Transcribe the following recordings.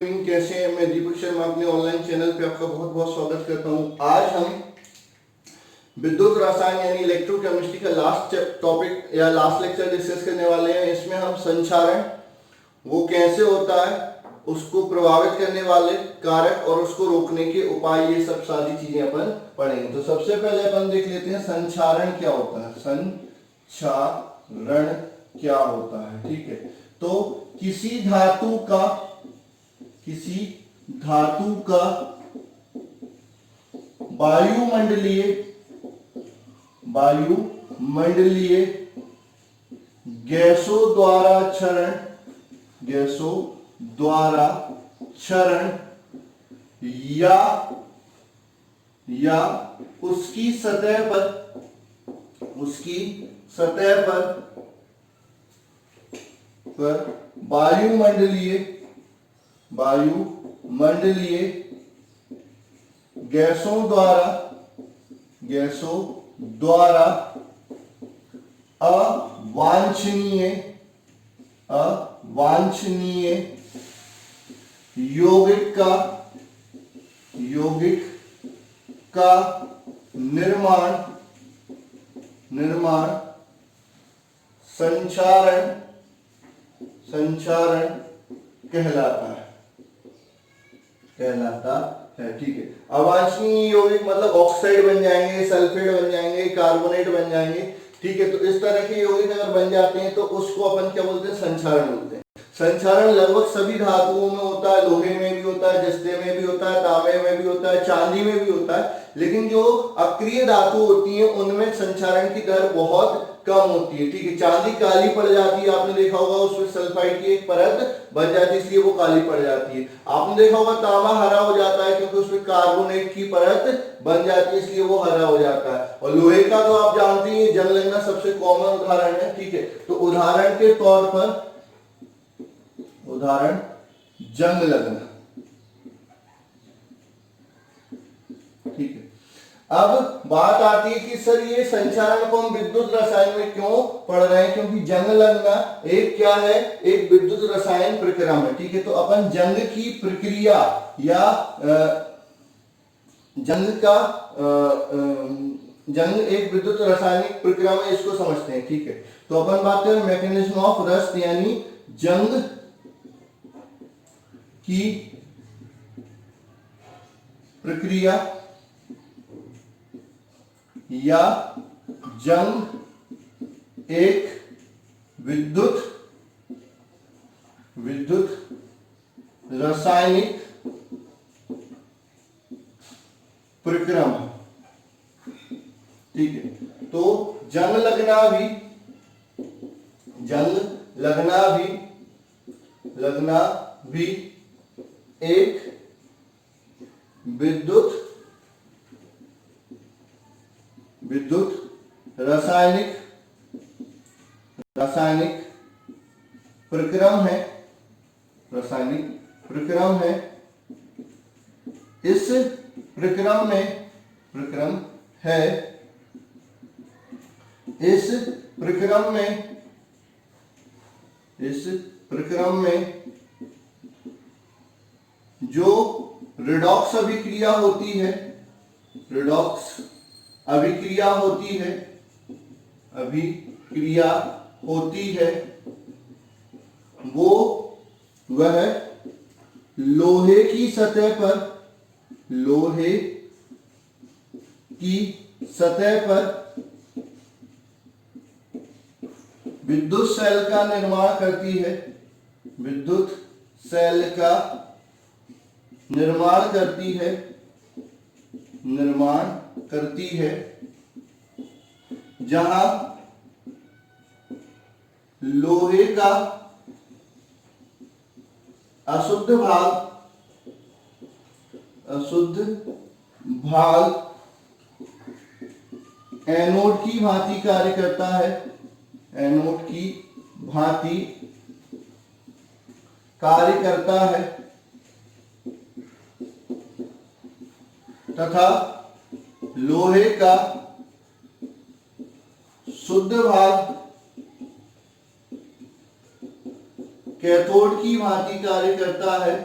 कैसे हैं। मैं दीपक शर्मा अपने ऑनलाइन चैनल पे आपका बहुत बहुत स्वागत करता हूं। आज हम विद्युत रसायन यानी इलेक्ट्रोकेमिस्ट्री का लास्ट टॉपिक या लास्ट लेक्चर डिस्कस करने वाले हैं। इसमें हम संचारण वो कैसे होता है, उसको प्रभावित करने वाले कारक और उसको रोकने के उपाय, ये सब सारी चीजें अपन पढ़ेंगे। तो सबसे पहले अपन देख लेते हैं संचारण क्या होता है। संचारण क्या होता है, ठीक है। तो किसी धातु का वायुमंडलीय गैसों द्वारा क्षरण या उसकी सतह पर वायुमंडलीय गैसों द्वारा अवांछनीय यौगिक का निर्माण संचारण कहलाता है, ठीक है। अवांछनीय यौगिक मतलब ऑक्साइड बन जाएंगे, सल्फेट बन जाएंगे, कार्बोनेट बन जाएंगे, ठीक है। तो इस तरह के यौगिक अगर बन जाते हैं तो उसको अपन क्या बोलते हैं, संचारण बोलते हैं। संचारण लगभग सभी धातुओं में होता है, लोहे में भी होता है, जस्ते में भी होता है, तांबे में भी होता है, चांदी में भी होता है। लेकिन जो अक्रिय धातु होती है उनमें संचारण की दर बहुत कम होती है, ठीक है। चांदी काली पड़ जाती है, आपने देखा होगा, उसमें सल्फाइड की एक परत बन जाती है, इसलिए वो काली पड़ जाती है। आपने देखा होगा तांबा हरा हो जाता है क्योंकि उसमें कार्बोनेट की परत बन जाती है, इसलिए वो हरा हो जाता है। और लोहे का तो आप जानते हैं, जंग लगना सबसे कॉमन उदाहरण है, ठीक है। तो उदाहरण के तौर पर जंग लगना, ठीक है। अब बात आती है कि सर ये संचारण को हम विद्युत रसायन में क्यों पढ़ रहे हैं, क्योंकि जंग लगना एक क्या है, एक विद्युत रसायन प्रक्रिया है, ठीक है। तो अपन जंग की प्रक्रिया या जंग एक विद्युत रासायनिक प्रक्रिया में इसको समझते हैं, ठीक है। तो अपन बात करें मैकेनिज्म ऑफ रस्ट यानी जंग की प्रक्रिया या जंग एक विद्युत रासायनिक प्रक्रिया, ठीक है। तो जंग लगना भी एक विद्युत रासायनिक प्रक्रम है, इस प्रक्रम में जो रिडॉक्स अभिक्रिया होती है वो वह लोहे की सतह पर विद्युत सेल का निर्माण करती है, जहां लोहे का अशुद्ध भाग एनोड की भांति कार्य करता है, तथा लोहे का शुद्ध भाग कैथोड की भांति कार्य करता है,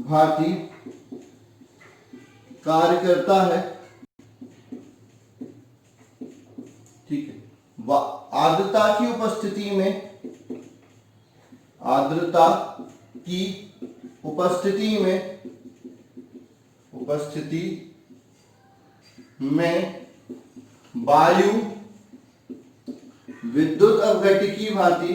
भांति कार्य करता है, ठीक है। आर्द्रता की उपस्थिति में, आर्द्रता की उपस्थिति में वायु विद्युत अपघट्य की भांति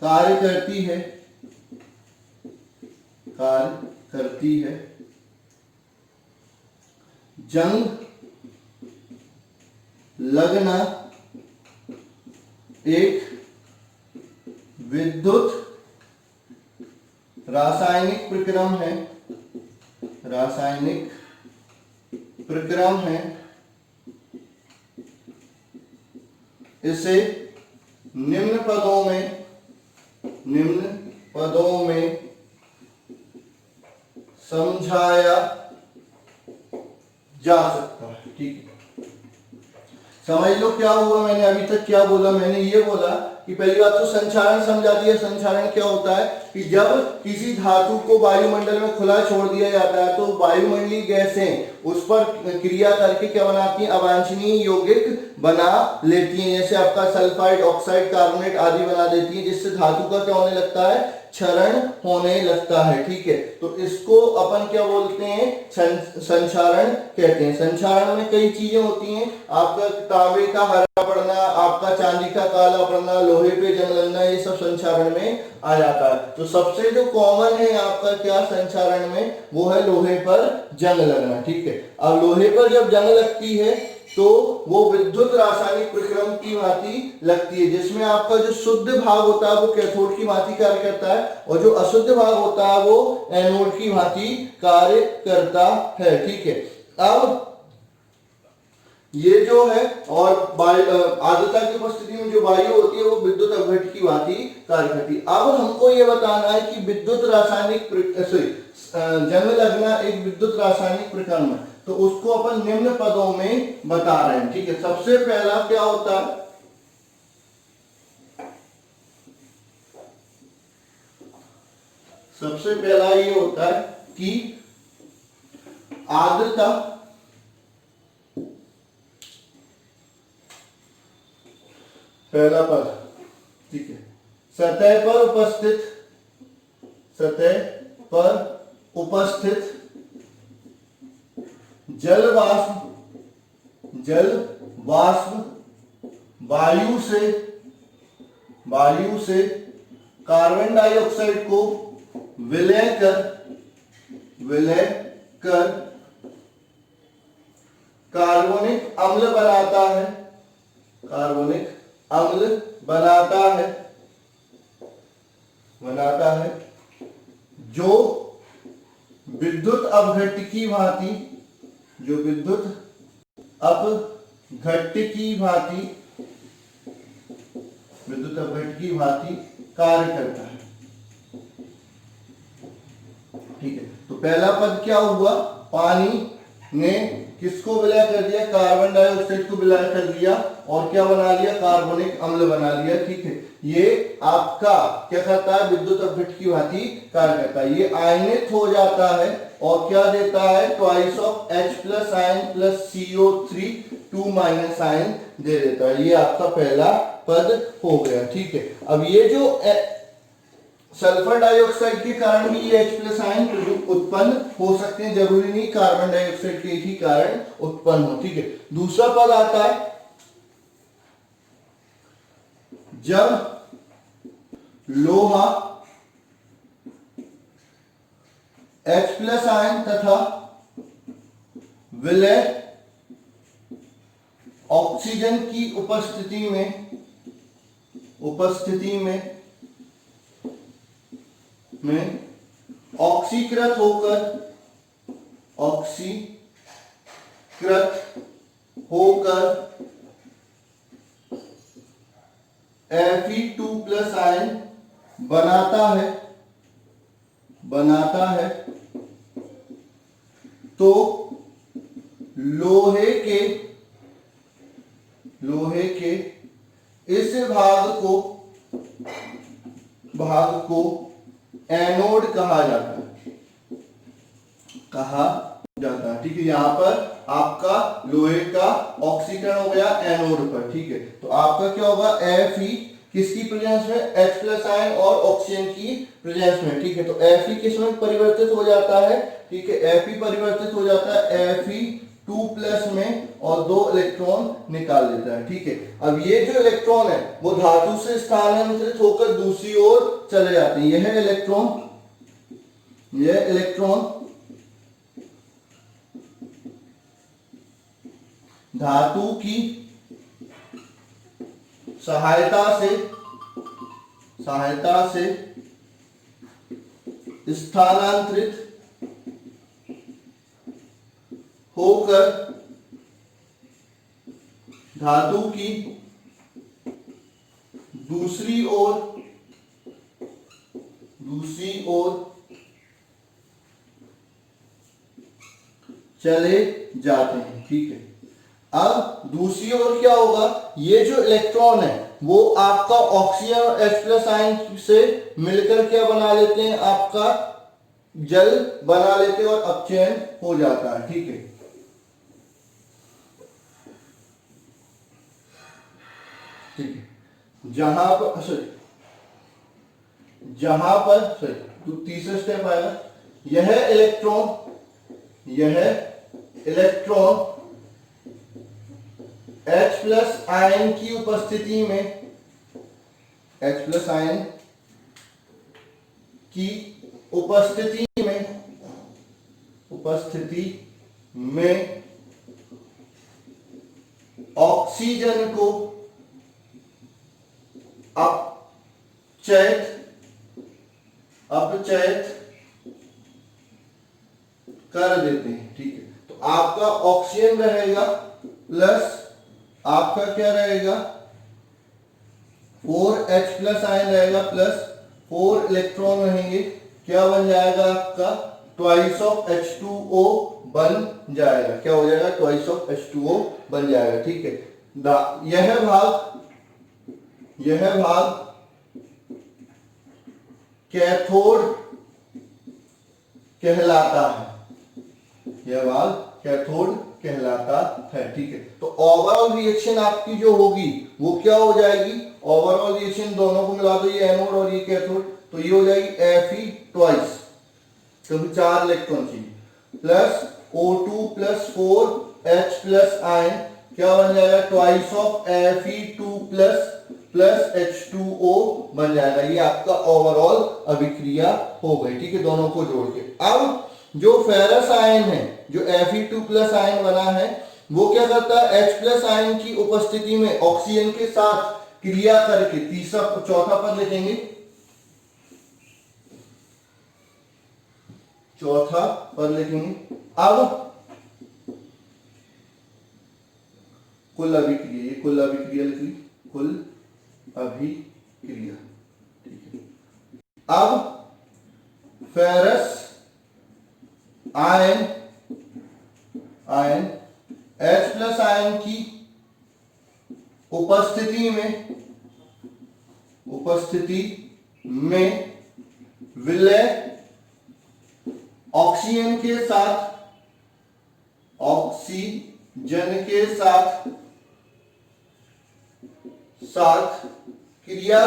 कार्य करती है। जंग लगना एक विद्युत रासायनिक प्रक्रम है। इसे निम्न पदों में समझाया जा सकता है, ठीक है। समझ लो क्या हुआ, मैंने अभी तक क्या बोला। मैंने ये बोला कि पहली बात तो संचारण समझा दिया। संचारण क्या होता है कि जब किसी धातु को वायुमंडल में खुला छोड़ दिया जाता है तो वायुमंडलीय गैसें उस पर क्रिया करके क्या बनाती हैं, अवांछनीय यौगिक बना लेती हैं। जैसे आपका सल्फाइड, ऑक्साइड, कार्बोनेट आदि बना देती है, जिससे धातु का क्या होने लगता है, क्षरण होने लगता है, ठीक है। तो इसको अपन क्या बोलते हैं, संचारण कहते हैं। संचारण में कई चीजें होती हैं, आपका तांबे का हरा पड़ना, आपका चांदी का काला पड़ना, लोहे पे जंग लगना, ये सब संचारण में आ जाता है। तो सबसे जो कॉमन है आपका क्या संचारण में, वो है लोहे पर जंग लगना, ठीक है। अब लोहे पर जब जंग लगती है तो वो विद्युत रासायनिक प्रक्रम की भांति लगती है, जिसमें आपका जो शुद्ध भाग होता है वो कैथोड की भांति कार्य करता है और जो अशुद्ध भाग होता है वो एनोड की भांति कार्य करता है, ठीक है। अब ये जो है, और आर्द्रता की उपस्थिति में जो वायु होती है वो विद्युत अपघट्य की भांति कार्य करती है। अब हमको ये बताना है कि विद्युत रासायनिक जंग लगना एक विद्युत रासायनिक प्रक्रम है, तो उसको अपन निम्न पदों में बता रहे हैं, ठीक है। सबसे पहला क्या होता है, सबसे पहला ये होता है कि आर्द्रता पहला पद, ठीक है। सतह पर उपस्थित जल वाष्प वायु से कार्बन डाइऑक्साइड को विलय कर कार्बनिक अम्ल बनाता है, जो विद्युत अपघट्य की भांति कार्य करता है, ठीक है। तो पहला पद क्या हुआ, पानी ने किसको विलय कर दिया, कार्बन डाइऑक्साइड को विलय कर दिया और क्या बना लिया, कार्बनिक अम्ल बना लिया, ठीक है। ये आपका क्या करता है, विद्युत अपघट्य की भांति कार्य करता है। ये आयनित हो जाता है और क्या देता है, twice of H plus ion plus CO3 2 minus ion दे देता है। ये आपका पहला पद हो गया, ठीक है। अब ये जो सल्फर डाइऑक्साइड के कारण भी ये H प्लस आयन उत्पन्न हो सकते हैं, जरूरी नहीं कार्बन डाइऑक्साइड के ही कारण उत्पन्न हो, ठीक है। दूसरा पद आता है, जब लोहा H प्लस आयन तथा विलय ऑक्सीजन की उपस्थिति में ऑक्सीकृत होकर Fe2 प्लस आयन बनाता है, तो लोहे के लोहे के इस भाग को एनोड कहा जाता है। ठीक है, यहाँ पर आपका लोहे का ऑक्सीकरण हो गया एनोड पर। ठीक है, तो आपका क्या होगा Fe किसकी प्रेजेंस में, H प्लस आयन और ऑक्सीजन की प्रेजेंस में। ठीक है, तो Fe किस में परिवर्तित हो जाता है, ठीक है, Fe परिवर्तित हो जाता है Fe2 प्लस में और 2 इलेक्ट्रॉन निकाल देता है। ठीक है, अब ये जो इलेक्ट्रॉन है वो धातु से स्थानांतरित होकर दूसरी ओर चले जाते हैं। यह इलेक्ट्रॉन धातु की सहायता से स्थानांतरित होकर धातु की दूसरी ओर चले जाते हैं। ठीक है, अब दूसरी ओर क्या होगा, ये जो इलेक्ट्रॉन है वो आपका ऑक्सीजन और H प्लस आयन से मिलकर क्या बना लेते हैं, आपका जल बना लेते हैं और अपचयन हो जाता है। ठीक है, जहां पर तो तीसरा स्टेप आएगा, यह इलेक्ट्रॉन H प्लस आयन की उपस्थिति में ऑक्सीजन को अपचयित कर देते हैं। ठीक है, तो आपका ऑक्सीजन रहेगा प्लस आपका क्या रहेगा 4H प्लस आयन रहेगा प्लस 4 इलेक्ट्रॉन रहेंगे, क्या बन जाएगा आपका ट्वाइस ऑफ H2O बन जाएगा। क्या हो जाएगा, ट्वाइस ऑफ H2O बन जाएगा। ठीक है, यह भाग कैथोड कहलाता है। ठीक है, तो ओवरऑल रिएक्शन आपकी जो होगी वो क्या हो जाएगी, ओवरऑल रिएक्शन दोनों को मिला दो, ये एनोड और ये कैथोड, तो ये हो जाएगी Fe ट्वाइस, क्योंकि 4 इलेक्ट्रॉन चाहिए, plus O2 plus 4H plus ion, क्या बन जाएगा twice of Fe2 plus H2O बन जाएगा। ये आपका ओवरऑल अभिक्रिया हो गई। ठीक है, दोनों को जोड़ के। अब जो फेरस आयन है, जो Fe2 प्लस आयन बना है, वो क्या करता है, H प्लस आयन की उपस्थिति में ऑक्सीजन के साथ क्रिया करके चौथा पद लिखेंगे, अब कुल अभिक्रिया, ये कुल अभिक्रिया लिख ली, कुल अभिक्रिया। ठीक है, अब ferrous ion H plus ion की उपस्थिति में विलय ऑक्सीजन के साथ क्रिया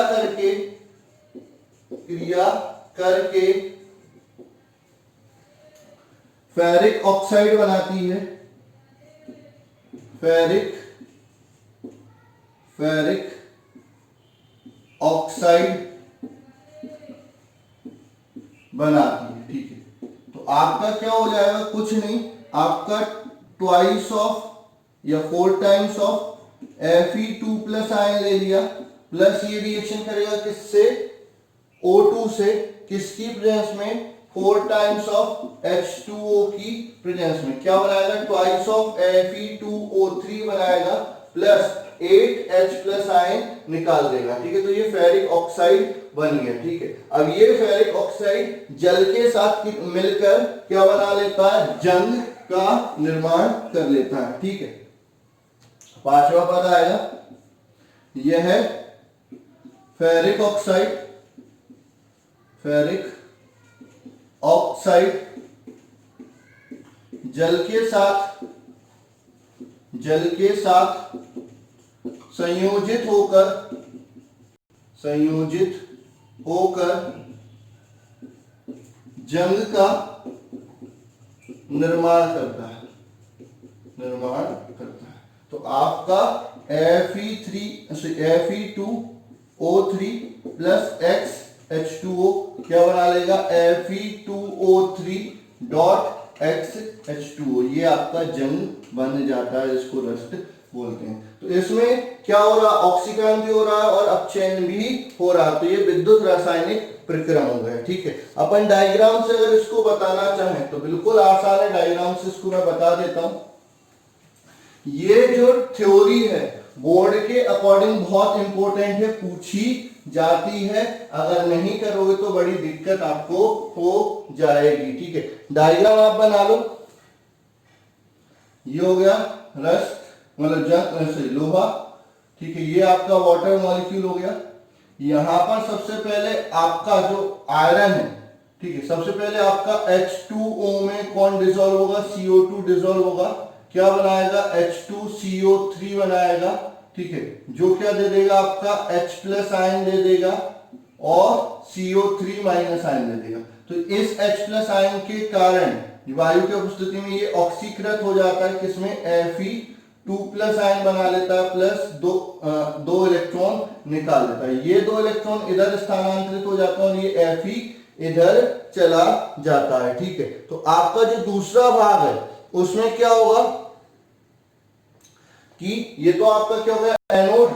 करके फेरिक ऑक्साइड बनाती है, फेरिक ऑक्साइड बनाती है। ठीक है, तो आपका क्या हो जाएगा, कुछ नहीं, आपका ट्वाइस ऑफ या 4 times of Fe2 plus ion ले लिया, प्लस ये रिएक्शन करेगा किससे, O2 से, किसकी प्रेजेंस में, 4 टाइम्स ऑफ H2O की प्रेजेंस में, क्या बनाएगा ट्वाइस ऑफ Fe2O3 बनाएगा, प्लस 8H प्लस आयन निकाल देगा। ठीक है, तो ये फेरिक ऑक्साइड बन गया। ठीक है, अब ये फेरिक ऑक्साइड जल के साथ मिलकर क्या बना लेता है, जंग का निर्माण कर लेता है। ठीक है, पांचवा पद आएगा, यह है फेरिक ऑक्साइड, फेरिक ऑक्साइड जल के साथ संयोजित होकर जंग का निर्माण करता है। तो आपका Fe2O3 प्लस XH2O क्या बना लेगा, Fe2O3 डॉट XH2O, ये आपका जंग बन जाता है, इसको रस्ट बोलते हैं। तो इसमें क्या हो रहा, ऑक्सीकरण भी हो रहा है और अपचयन भी हो रहा है। तो ये विद्युत रासायनिक प्रक्रिया हो गया। ठीक है, अपन डायग्राम से अगर इसको बताना चाहें तो बिल्कुल आसान है, डायग्राम से इसको मैं बता देता हूं। ये जो थ्योरी है बोर्ड के अकॉर्डिंग बहुत इंपॉर्टेंट है, पूछी जाती है, अगर नहीं करोगे तो बड़ी दिक्कत आपको हो जाएगी। ठीक है, डायग्राम आप बना लो। ये हो गया रस्ट मतलब जंग लोहा। ठीक है, ये आपका वाटर मॉलिक्यूल हो गया। यहां पर सबसे पहले आपका जो आयरन है, ठीक है, सबसे पहले आपका H2O में कौन डिसॉल्व होगा, CO2 डिसॉल्व होगा, क्या बनाएगा, H2CO3 बनाएगा। ठीक है, जो क्या दे देगा, आपका H प्लस आयन दे देगा और CO3 माइनस आयन दे देगा। तो इस H प्लस आयन के कारण वायु की उपस्थिति में ये ऑक्सीकृत हो जाता है, किसमें, Fe2 प्लस आयन बना लेता है, प्लस दो इलेक्ट्रॉन निकाल देता है। ये 2 इलेक्ट्रॉन इधर स्थानांतरित हो जाता है और ये Fe इधर चला जाता है। ठीक है, तो आपका जो दूसरा भाग है उसमें क्या होगा कि ये तो आपका क्या होगा, एनोड।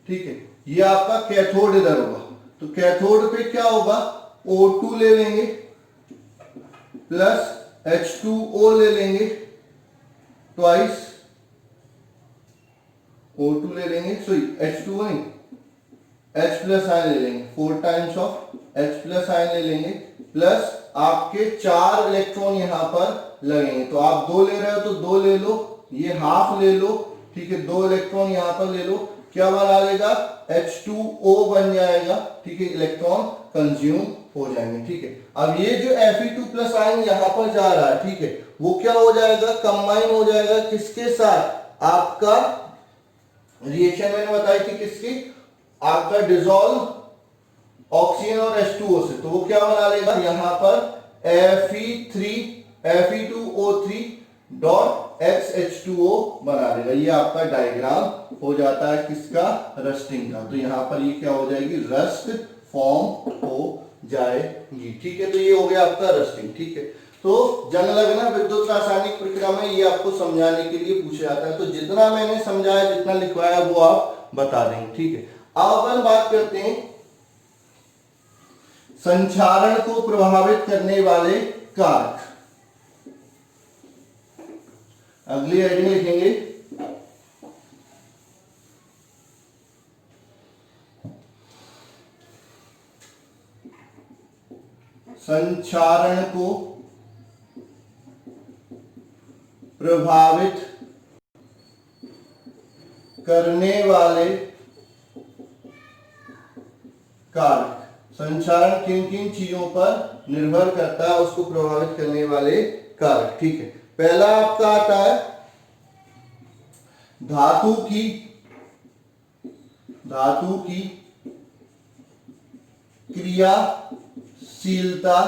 ठीक है, ये आपका कैथोड इधर होगा। तो कैथोड पे क्या होगा, O2 ले लेंगे प्लस H2O ले लेंगे, ट्वाइस O2 ले लेंगे, सॉरी H2O नहीं, H प्लस आयन ले लेंगे, 4 times of H plus ion ले लेंगे, प्लस आपके 4 इलेक्ट्रॉन यहां पर लगेंगे। तो आप 2 ले रहे हो तो 2 ले लो, ये हाफ ले लो। ठीक है, 2 इलेक्ट्रॉन यहां पर ले लो, क्या बना लेगा, H2O बन जाएगा। ठीक है, इलेक्ट्रॉन कंज्यूम हो जाएंगे। ठीक है, अब ये जो Fe2 प्लस आयन यहां पर जा रहा है, ठीक है, वो क्या हो जाएगा, कंबाइन हो जाएगा किसके साथ, आपका रिएक्शन मैंने बताई थी किसकी, आपका डिसॉल्व ऑक्सीजन और H2O से। तो वो क्या बना लेगा, यहां पर Fe2O3 डॉट XH2O बना देगा। ये आपका डायग्राम हो जाता है किसका, रस्टिंग का। तो यहां पर ये क्या हो जाएगी, रस्ट फॉर्म हो जाएगी। ठीक है, तो ये हो गया आपका रस्टिंग। ठीक है, तो जंग लगना विद्युत रासायनिक प्रक्रिया में ये आपको समझाने के लिए पूछा जाता है। तो जितना मैंने समझाया, जितना लिखवाया वो आप बता देंगे। ठीक है, अब अपन बात करते हैं संचारण को प्रभावित करने वाले कारक। अगली हेडिंग लिखेंगे संचारण को प्रभावित करने वाले कारक। संचारण किन किन चीजों पर निर्भर करता है, उसको प्रभावित करने वाले कारक। ठीक है, पहला आपका आता है धातु की क्रियाशीलता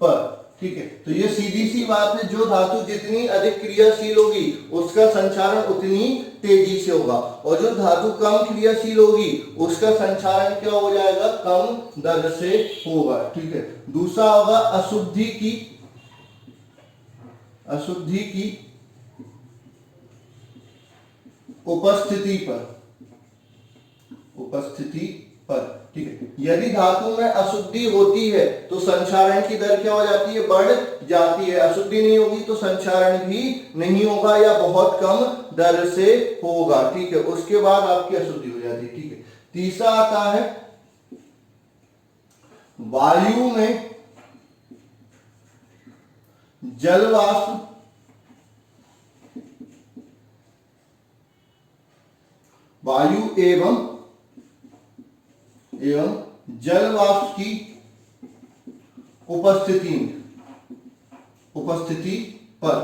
पर। ठीक है, तो ये सीधी सी बात है, जो धातु जितनी अधिक क्रियाशील होगी उसका संचारण उतनी तेजी से होगा, और जो धातु कम क्रियाशील होगी उसका संचारण क्या हो जाएगा, कम दर से होगा। ठीक है, दूसरा होगा अशुद्धि की उपस्थिति पर। ठीक है, यदि धातु में अशुद्धि होती है तो संचारण की दर क्या हो जाती है, बढ़ जाती है। अशुद्धि नहीं होगी तो संचारण भी नहीं होगा या बहुत कम दर से होगा। ठीक है, उसके बाद आपकी अशुद्धि हो जाती है। ठीक है, तीसरा आता है वायु में जल वाष्प वायु एवं जल वाष्प की उपस्थिति पर,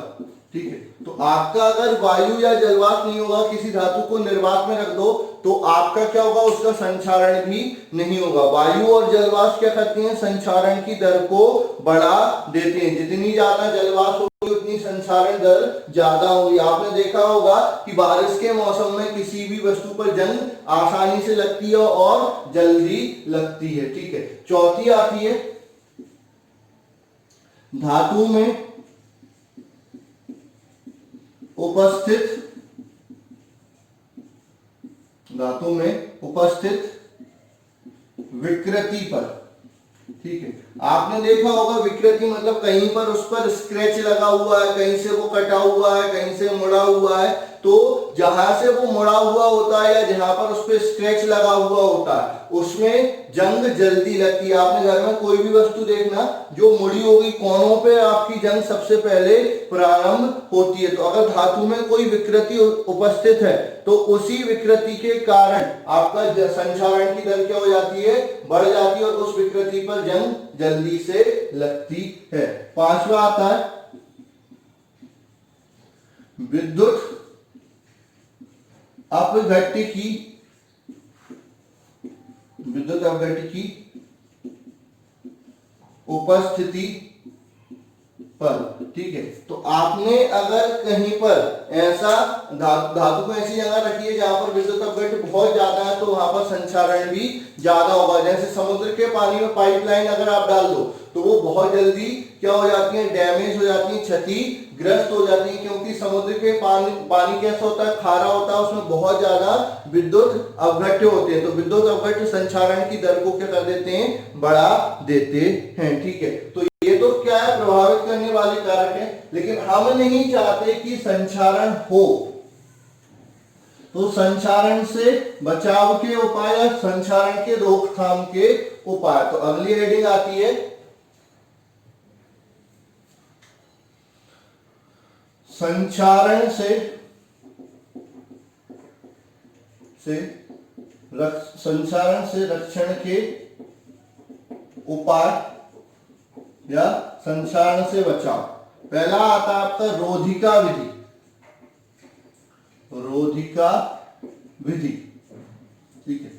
ठीक है। तो आपका अगर वायु या जलवाष्प नहीं होगा, किसी धातु को निर्वात में रख दो तो आपका क्या होगा, उसका संक्षारण भी नहीं होगा। वायु और जलवाष्प क्या करते हैं, संक्षारण की दर को बढ़ा देते हैं। जितनी ज्यादा जलवाष्प होगी उतनी संक्षारण दर ज्यादा होगी। आपने देखा होगा कि बारिश के मौसम में किसी भी वस्तु पर जंग आसानी से लगती है और जल्दी लगती है, ठीक है। चौथी आती है धातु में उपस्थित विकृति पर, ठीक है। आपने देखा होगा विकृति मतलब कहीं पर उस पर स्क्रैच लगा हुआ है, कहीं से वो कटा हुआ है, कहीं से मुड़ा हुआ है। तो जहां से वो मुड़ा हुआ होता है या जहां पर उस पर स्क्रैच लगा हुआ होता है उसमें जंग जल्दी लगती है। आपने घर में कोई भी वस्तु देखना जो मुड़ी होगी कोनों पे आपकी जंग सबसे पहले प्रारंभ होती है। तो अगर धातु में कोई विकृति उपस्थित है तो उसी विकृति के कारण आपका संक्षारण की दर क्या हो जाती है, बढ़ जाती है और उस विकृति पर जंग जल्दी से लगती है। पांचवा आता है विद्युत अपघट्य की उपस्थिति पर, ठीक है। तो आपने अगर कहीं पर ऐसा धातु को ऐसी जगह रखी है जहां पर विद्युत अपघट्य बहुत ज्यादा है तो वहां पर संक्षारण भी ज्यादा होगा। जैसे समुद्र के पानी में पाइपलाइन अगर आप डाल दो तो वो बहुत जल्दी क्या हो जाती है, डैमेज हो जाती है, क्षतिग्रस्त हो जाती है। क्योंकि समुद्र के पानी कैसा होता है, खारा होता है, उसमें बहुत ज्यादा विद्युत अपघट्य होते हैं। तो विद्युत अपघट्य संक्षारण की दर को क्या कर देते हैं, बढ़ा देते हैं, ठीक है। तो ये तो क्या है, प्रभावित करने वाले कारक है। लेकिन हम नहीं चाहते कि संक्षारण हो, तो संक्षारण से बचाव के उपाय या संक्षारण के रोकथाम के उपाय। तो अगली हेडिंग आती है संक्षारण से रक्षण के उपाय या संक्षारण से बचाव। पहला आता है आपका रोधिका विधि, ठीक है।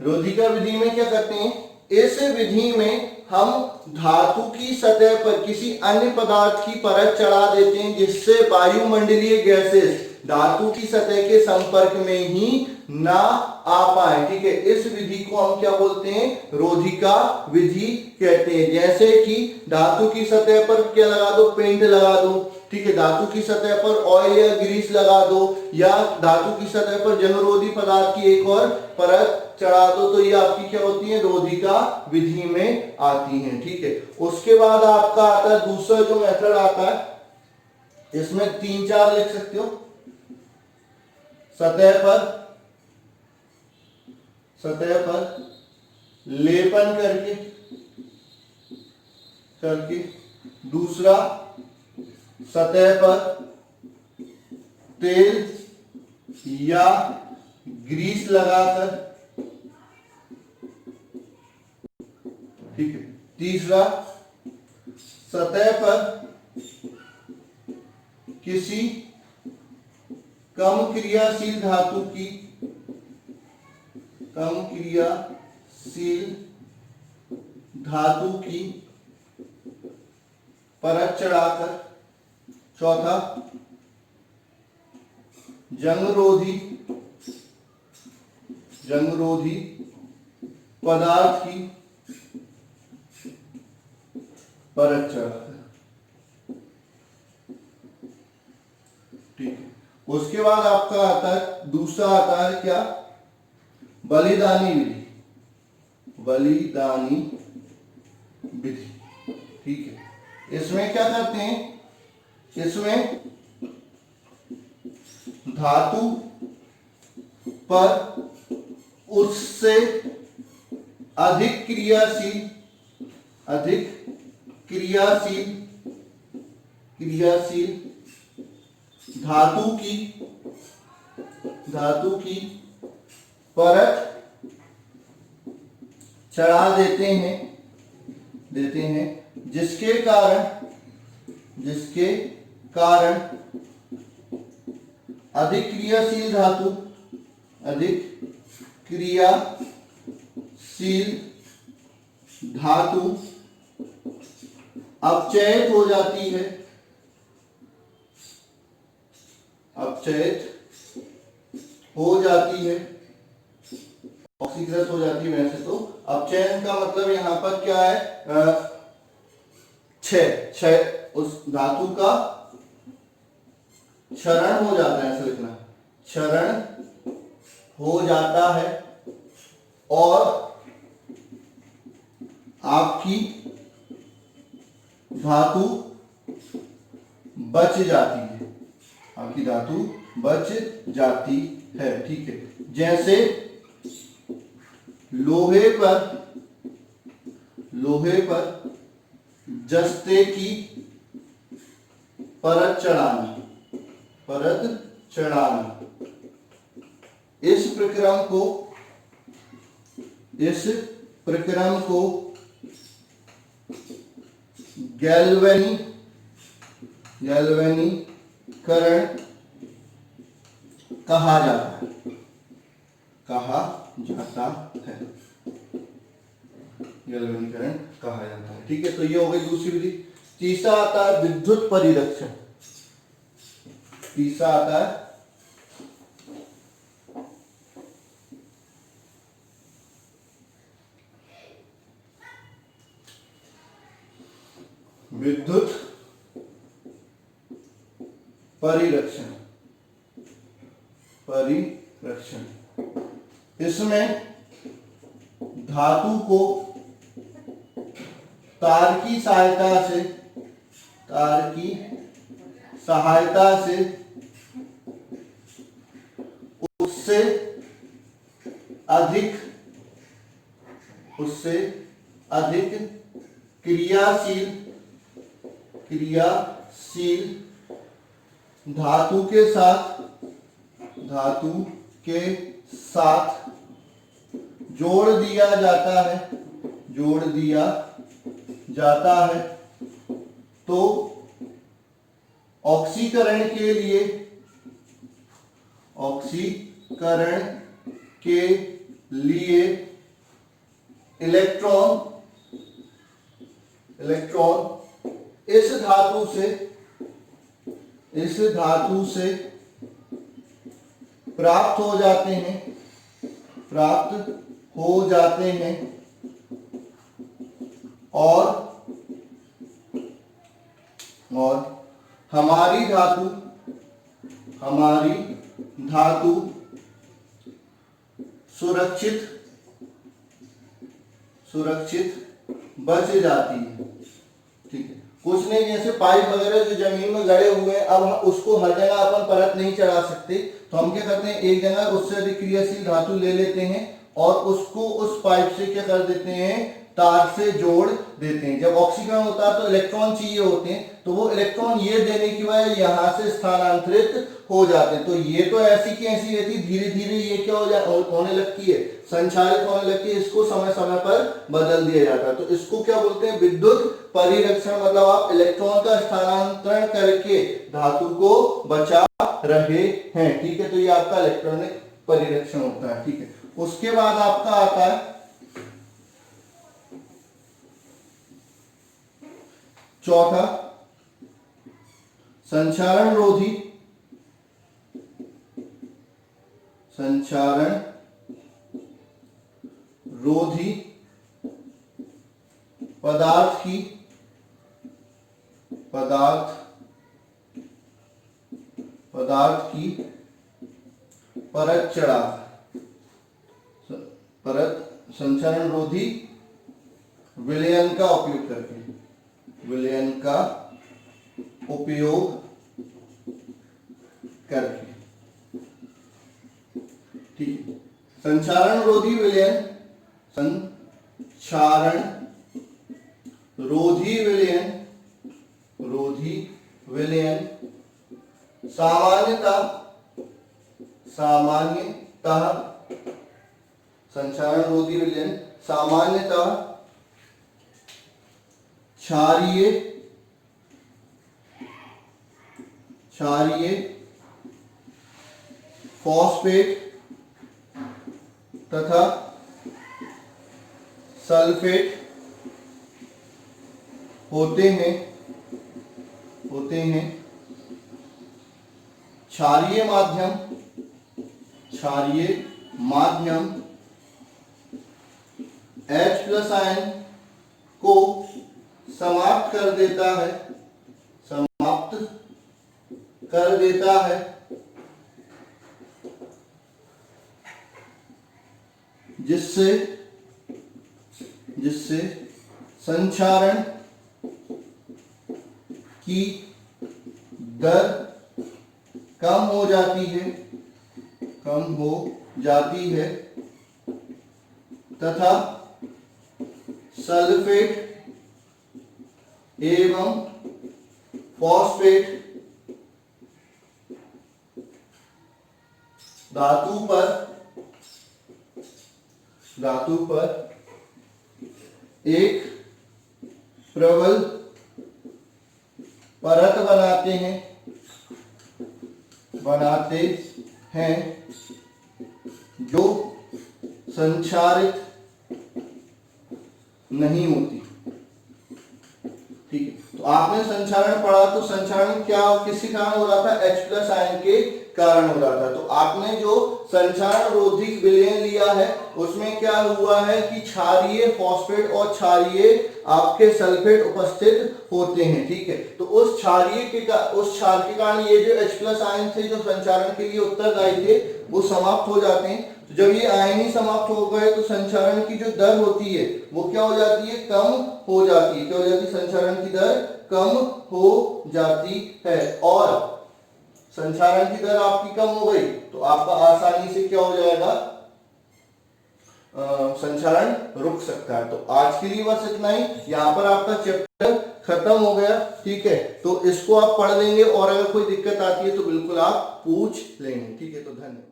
रोधिका विधि में क्या करते हैं, इस विधि में हम धातु की सतह पर किसी अन्य पदार्थ की परत चढ़ा देते हैं जिससे वायुमंडलीय गैसेस धातु की सतह के संपर्क में ही ना आ पाए, ठीक है। इस विधि को हम क्या बोलते हैं, रोधिका विधि कहते हैं। जैसे कि धातु की सतह पर क्या लगा दो, पेंट लगा दो, ठीक है। धातु की सतह पर ऑयल या ग्रीस लगा दो, या धातु की सतह पर जंगरोधी पदार्थ की एक और परत चढ़ा दो, तो ये आपकी क्या होती है, रोधिका विधि में आती हैं, ठीक है। उसके बाद आपका आता है दूसरा जो मेथड आता है, इसमें 3-4 लिख सकते हो। सतह पर लेपन करके, दूसरा सतह पर तेल या ग्रीस लगाकर, ठीक है। तीसरा सतह पर किसी कम क्रियाशील धातु की परत चढ़ाकर। चौथा जंगरोधी पदार्थ की परत चढ़ाकर, ठीक है। उसके बाद आपका आता है दूसरा आता है क्या, बलिदानी विधि, ठीक है। इसमें क्या करते हैं, इसमें धातु पर उससे अधिक क्रियाशील धातु की परत चढ़ा देते हैं जिसके कारण अधिक क्रियाशील धातु अपचयित हो जाती है, ऑक्सीकृत हो जाती है। वैसे तो अपचयन का मतलब यहाँ पर क्या है, क्षय, उस धातु का क्षरण हो जाता है, ऐसा लिखना, क्षरण हो जाता है और आपकी धातु बच जाती है, ठीक है। जैसे लोहे पर जस्ते की परत चढ़ाना, इस प्रक्रम को गैल्वेनीकरण कहा जाता है, गैल्वेनीकरण कहा जाता है, ठीक है। तो ये हो गई दूसरी विधि। तीसरा आता है विद्युत परिरक्षण। विद्युत परिरक्षण, इसमें धातु को तार की सहायता से उससे अधिक क्रियाशील धातु के साथ जोड़ दिया जाता है, तो ऑक्सीकरण के लिए इलेक्ट्रॉन इस धातु से प्राप्त हो जाते हैं और हमारी धातु सुरक्षित बच जाती है, ठीक है। कुछ नहीं, जैसे पाइप वगैरह जो जमीन में गड़े हुए हैं, अब उसको हर जगह अपन परत नहीं चढ़ा सकते, तो हम क्या करते हैं, एक जगह उससे अधिक क्रियाशील धातु ले लेते हैं और उसको उस पाइप से क्या कर देते हैं, तार से जोड़ देते हैं। जब ऑक्सीकरण होता है तो इलेक्ट्रॉन चाहिए होते हैं, तो वो इलेक्ट्रॉन ये देने की वजह यहां से स्थानांतरित हो जाते हैं। तो ये तो ऐसी की ऐसी रहती, धीरे धीरे ये क्या होने लगती है, संचालित होने लगती है। इसको समय समय पर बदल दिया जाता है। तो इसको क्या बोलते हैं, विद्युत परिरक्षण। मतलब आप इलेक्ट्रॉन का स्थानांतरण करके धातु को बचा रहे हैं, ठीक है। तो ये आपका इलेक्ट्रॉनिक परिरक्षण होता है, ठीक है। उसके बाद आपका आता है चौथा, संचारण रोधी पदार्थ की परत चढ़ा, संचारण रोधी विलयन का उपयोग करके, ठीक है। संचारण रोधी विलयन सामान्यतः संचारण रोधी विलयन सामान्यतः क्षारीय फॉस्फेट तथा सल्फेट होते हैं। क्षारीय माध्यम H+ आयन को समाप्त कर देता है जिससे संचारण की दर कम हो जाती है तथा सल्फेट एवं फॉस्फेट धातु पर एक प्रबल परत बनाते हैं जो संचारित नहीं होती। ठीक है, तो आपने संचारण पढ़ा, तो संचारण किसी कारण हो रहा था? H+ आयन के कारण हो रहा था। तो आपने जो संचारण रोधी विलयन लिया है उसमें क्या हुआ है कि क्षारीय फॉस्फेट और क्षारीय आपके सल्फेट उपस्थित होते हैं। ठीक है, तो उस क्षार के कारण ये जो H+ आयन थे जो संचारण के लिए उत्तरदायी थे वो समाप्त हो जाते हैं। तो जब ये आयन ही समाप्त हो गए तो संचारण की जो दर होती है वो क्या हो जाती है? कम हो जाती है। क्या हो जाती है? संचारण की दर कम हो जाती है। और संचारण की दर आपकी कम हो गई तो आपका आसानी से क्या हो जाएगा? संचारण रुक सकता है। तो आज के लिए बस इतना ही। यहाँ पर आपका चैप्टर खत्म हो गया। ठीक है, तो इसको आप पढ़ लेंगे और अगर कोई दिक्कत आती है तो बिल्कुल आप पूछ लेंगे। ठीक है, तो धन्यवाद।